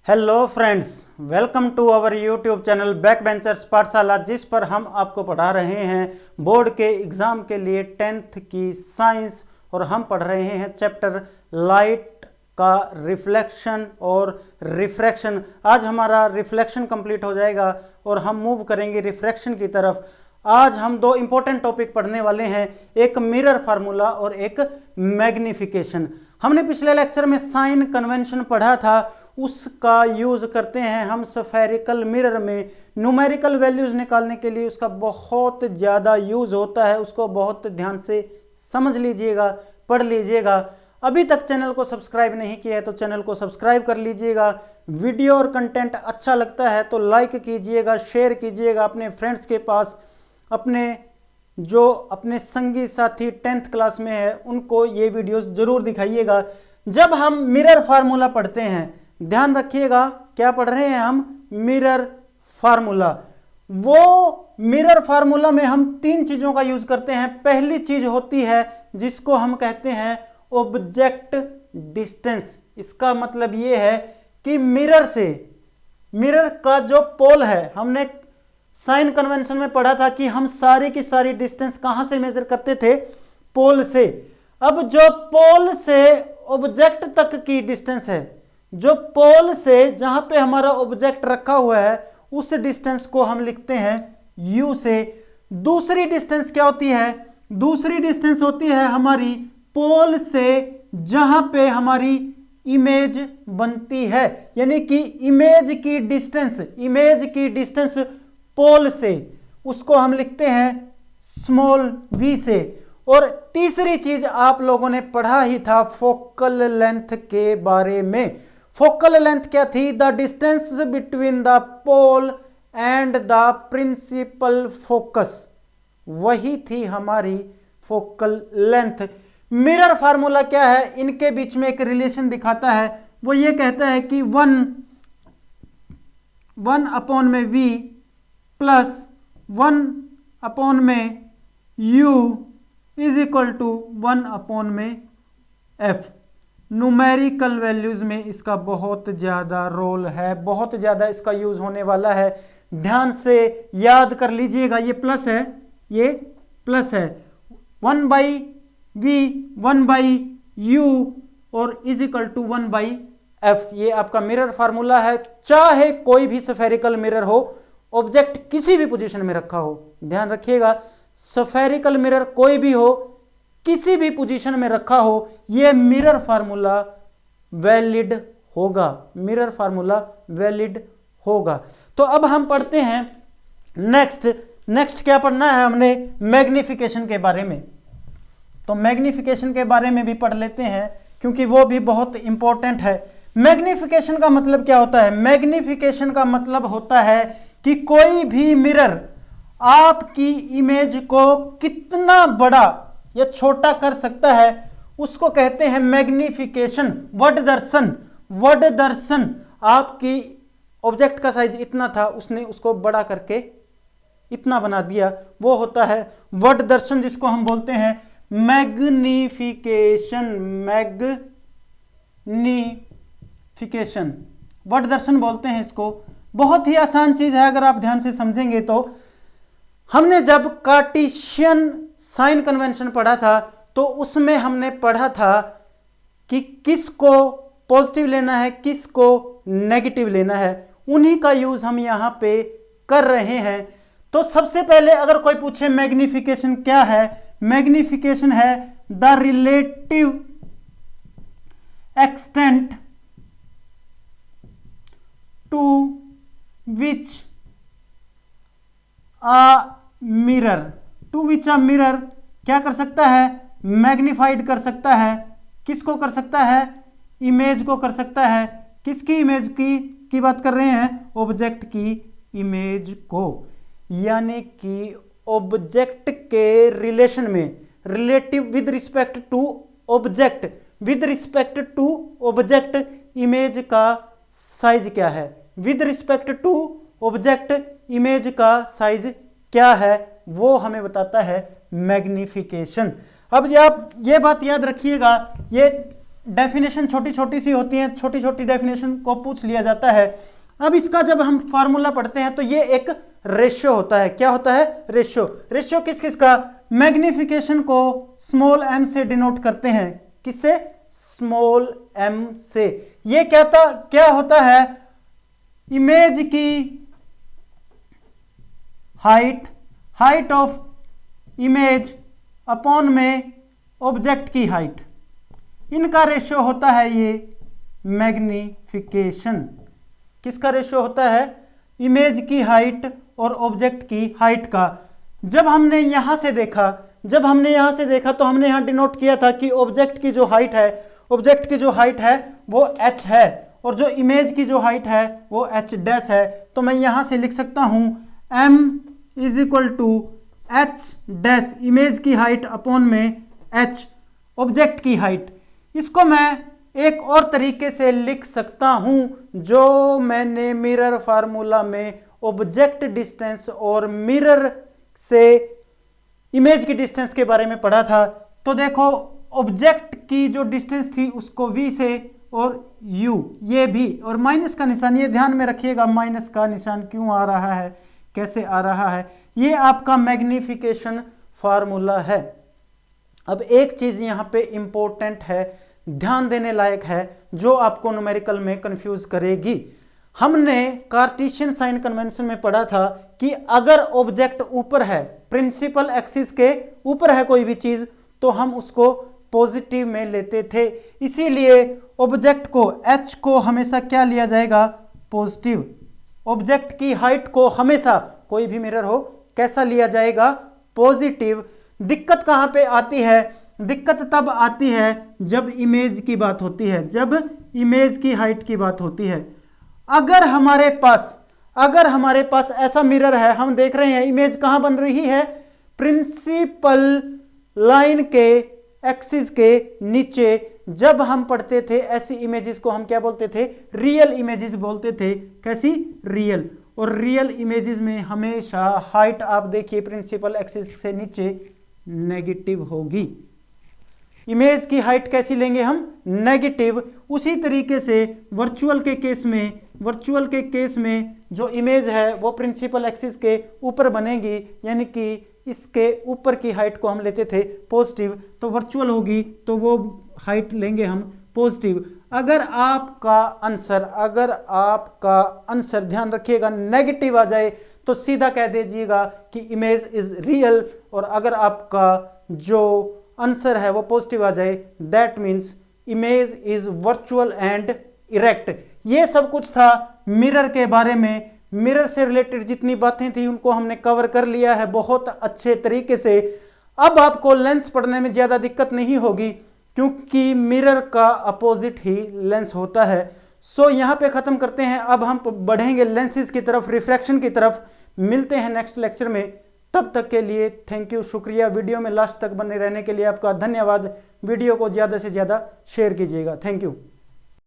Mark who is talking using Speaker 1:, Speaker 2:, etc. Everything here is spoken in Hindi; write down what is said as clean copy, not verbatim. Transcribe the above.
Speaker 1: Hello friends, welcome to our YouTube channel back benchers Pathshala, जिस पर हम आपको पढ़ा रहे हैं बोर्ड के एग्ज़ाम के लिए 10th की साइंस। और हम पढ़ रहे हैं चैप्टर लाइट का रिफ्लेक्शन और रिफ्रैक्शन। आज हमारा रिफ्लेक्शन कंप्लीट हो जाएगा और हम मूव करेंगे रिफ्रैक्शन की तरफ। आज हम दो इंपॉर्टेंट टॉपिक पढ़ने वाले हैं, एक मिरर फार्मूला और एक मैग्निफिकेशन। हमने पिछले लेक्चर में साइन कन्वेंशन पढ़ा था, उसका यूज़ करते हैं हम स्फेरिकल मिरर में। न्यूमेरिकल वैल्यूज़ निकालने के लिए उसका बहुत ज़्यादा यूज़ होता है, उसको बहुत ध्यान से समझ लीजिएगा, पढ़ लीजिएगा। अभी तक चैनल को सब्सक्राइब नहीं किया है तो चैनल को सब्सक्राइब कर लीजिएगा। वीडियो और कंटेंट अच्छा लगता है तो लाइक कीजिएगा, शेयर कीजिएगा अपने फ्रेंड्स के पास। अपने संगी साथी 10th क्लास में है उनको ये वीडियोस जरूर दिखाइएगा। जब हम मिरर फार्मूला पढ़ते हैं, ध्यान रखिएगा, क्या पढ़ रहे हैं हम? Mirror formula. वो मिरर फार्मूला में हम तीन चीज़ों का यूज करते हैं। पहली चीज होती है जिसको हम कहते हैं ऑब्जेक्ट डिस्टेंस। इसका मतलब ये है कि मिरर का जो पोल है, हमने साइन कन्वेंशन में पढ़ा था कि हम सारी की सारी डिस्टेंस कहां से मेजर करते थे? पोल से। अब जो पोल से ऑब्जेक्ट तक की डिस्टेंस है, जो पोल से जहां पे हमारा ऑब्जेक्ट रखा हुआ है, उस डिस्टेंस को हम लिखते हैं u से। दूसरी डिस्टेंस क्या होती है? दूसरी डिस्टेंस होती है हमारी पोल से जहां पे हमारी इमेज बनती है, यानी कि इमेज की डिस्टेंस पोल से, उसको हम लिखते हैं स्मॉल v से। और तीसरी चीज आप लोगों ने पढ़ा ही था फोकल लेंथ के बारे में। फोकल लेंथ क्या थी? The distance between the pole and the principal focus, वही थी हमारी फोकल लेंथ। मिरर फार्मूला क्या है? इनके बीच में एक रिलेशन दिखाता है। वो ये कहता है कि 1/v plus 1/u is equal to 1/f। Numerical values में इसका बहुत ज़्यादा रोल है, बहुत ज़्यादा इसका यूज़ होने वाला है। ध्यान से याद कर लीजिएगा, ये प्लस है, ये प्लस है। 1/v 1/u और इज इक्वल टू 1/f, ये आपका मिरर फार्मूला है। चाहे कोई भी स्फेरिकल मिरर हो, ऑब्जेक्ट किसी भी पोजीशन में रखा हो, ध्यान रखिएगा, स्फेरिकल मिरर कोई भी हो, किसी भी पोजीशन में रखा हो, यह मिरर फार्मूला वैलिड होगा, मिरर फार्मूला वैलिड होगा। तो अब हम पढ़ते हैं नेक्स्ट क्या पढ़ना है हमने? मैग्निफिकेशन के बारे में। तो मैग्निफिकेशन के बारे में भी पढ़ लेते हैं क्योंकि वो भी बहुत इंपॉर्टेंट है। मैग्निफिकेशन का मतलब क्या होता है? मैग्निफिकेशन का मतलब होता है कि कोई भी मिरर आपकी इमेज को कितना बड़ा या छोटा कर सकता है, उसको कहते हैं मैग्निफिकेशन। वड दर्शन। आपकी ऑब्जेक्ट का साइज इतना था, उसने उसको बड़ा करके इतना बना दिया, वो होता है वड दर्शन, जिसको हम बोलते हैं मैग्निफिकेशन। वड दर्शन बोलते हैं इसको। बहुत ही आसान चीज है, अगर आप ध्यान से समझेंगे तो। हमने जब कार्टेशियन साइन कन्वेंशन पढ़ा था तो उसमें हमने पढ़ा था कि किसको पॉजिटिव लेना है, किसको नेगेटिव लेना है। उन्हीं का यूज हम यहां पे कर रहे हैं। तो सबसे पहले अगर कोई पूछे मैग्निफिकेशन क्या है, मैग्निफिकेशन है the relative extent to which a mirror क्या कर सकता है? मैग्निफाइड कर सकता है। किसको कर सकता है? इमेज को कर सकता है। किसकी इमेज की बात कर रहे हैं? ऑब्जेक्ट की इमेज को। यानी कि ऑब्जेक्ट के रिलेशन में, relative with respect to object, image का साइज क्या है? With respect to object, image का साइज क्या है, वो हमें बताता है मैग्निफिकेशन। अब आप ये बात याद रखिएगा, ये डेफिनेशन छोटी छोटी सी होती हैं, छोटी छोटी डेफिनेशन को पूछ लिया जाता है। अब इसका जब हम फार्मूला पढ़ते हैं तो ये एक रेशियो होता है। क्या होता है? रेशियो। रेशियो किस किस का? मैग्निफिकेशन को स्मॉल m से डिनोट करते हैं। किससे? स्मॉल m से। ये क्या होता है? इमेज की हाइट ऑफ इमेज अपॉन में ऑब्जेक्ट की हाइट, इनका रेशियो होता है ये मैग्निफिकेशन। किसका रेशियो होता है? इमेज की हाइट और ऑब्जेक्ट की हाइट का। जब हमने यहां से देखा तो हमने यहां डिनोट किया था कि ऑब्जेक्ट की जो हाइट है वो h है और जो इमेज की जो हाइट है वो h डैश है। तो मैं यहां से लिख सकता हूं m is equal to h dash image की हाइट अपॉन में h ऑब्जेक्ट की हाइट। इसको मैं एक और तरीके से लिख सकता हूं जो मैंने मिरर फार्मूला में ऑब्जेक्ट डिस्टेंस और मिरर से इमेज की डिस्टेंस के बारे में पढ़ा था। तो देखो, ऑब्जेक्ट की जो डिस्टेंस थी उसको v से और u, ये भी, और माइनस का निशान, ये ध्यान में रखिएगा माइनस का निशान क्यों आ रहा है, कैसे आ रहा है। ये आपका मैग्निफिकेशन फार्मूला है। अब एक चीज यहाँ पे इंपॉर्टेंट है, ध्यान देने लायक है, जो आपको न्यूमेरिकल में कंफ्यूज करेगी। हमने कार्टेशियन साइन कन्वेंशन में पढ़ा था कि अगर ऑब्जेक्ट ऊपर है, प्रिंसिपल एक्सिस के ऊपर है कोई भी चीज, तो हम उसको पॉजिटिव में लेते थे। इसीलिए ऑब्जेक्ट को h को हमेशा क्या लिया जाएगा? पॉजिटिव। ऑब्जेक्ट की हाइट को हमेशा, कोई भी मिरर हो, कैसा लिया जाएगा? पॉजिटिव। दिक्कत कहां पे आती है? दिक्कत तब आती है जब इमेज की बात होती है, जब इमेज की हाइट की बात होती है। अगर हमारे पास ऐसा मिरर है, हम देख रहे हैं इमेज कहां बन रही है? प्रिंसिपल लाइन के एक्सिस के नीचे। जब हम पढ़ते थे ऐसी इमेजेस को हम क्या बोलते थे? रियल इमेजेस बोलते थे। कैसी? रियल। और रियल इमेजेस में हमेशा हाइट, आप देखिए, प्रिंसिपल एक्सिस से नीचे नेगेटिव होगी। इमेज की हाइट कैसी लेंगे हम? नेगेटिव। उसी तरीके से वर्चुअल के केस में जो इमेज है वो प्रिंसिपल एक्सिस के ऊपर बनेगी, यानी कि इसके ऊपर की हाइट को हम लेते थे पॉजिटिव, तो वर्चुअल होगी तो वो हाइट लेंगे हम पॉजिटिव। अगर आपका आंसर दैन रखिएगा नेगेटिव आ जाए तो सीधा कह दीजिएगा कि इमेज इज रियल, और अगर आपका जो आंसर है वो पॉजिटिव आ जाए, that means image is virtual and erect. ये सब कुछ था मिरर के बारे में। मिरर से रिलेटेड जितनी बातें थी उनको हमने कवर कर लिया है बहुत अच्छे तरीके से। अब आपको लेंस पढ़ने में ज़्यादा दिक्कत नहीं होगी क्योंकि मिरर का अपोजिट ही लेंस होता है। सो यहाँ पे ख़त्म करते हैं। अब हम बढ़ेंगे लेंसेज की तरफ, रिफ्रैक्शन की तरफ। मिलते हैं नेक्स्ट लेक्चर में। तब तक के लिए थैंक यू, शुक्रिया। वीडियो में लास्ट तक बने रहने के लिए आपका धन्यवाद। वीडियो को ज़्यादा से ज़्यादा शेयर कीजिएगा। Thank you.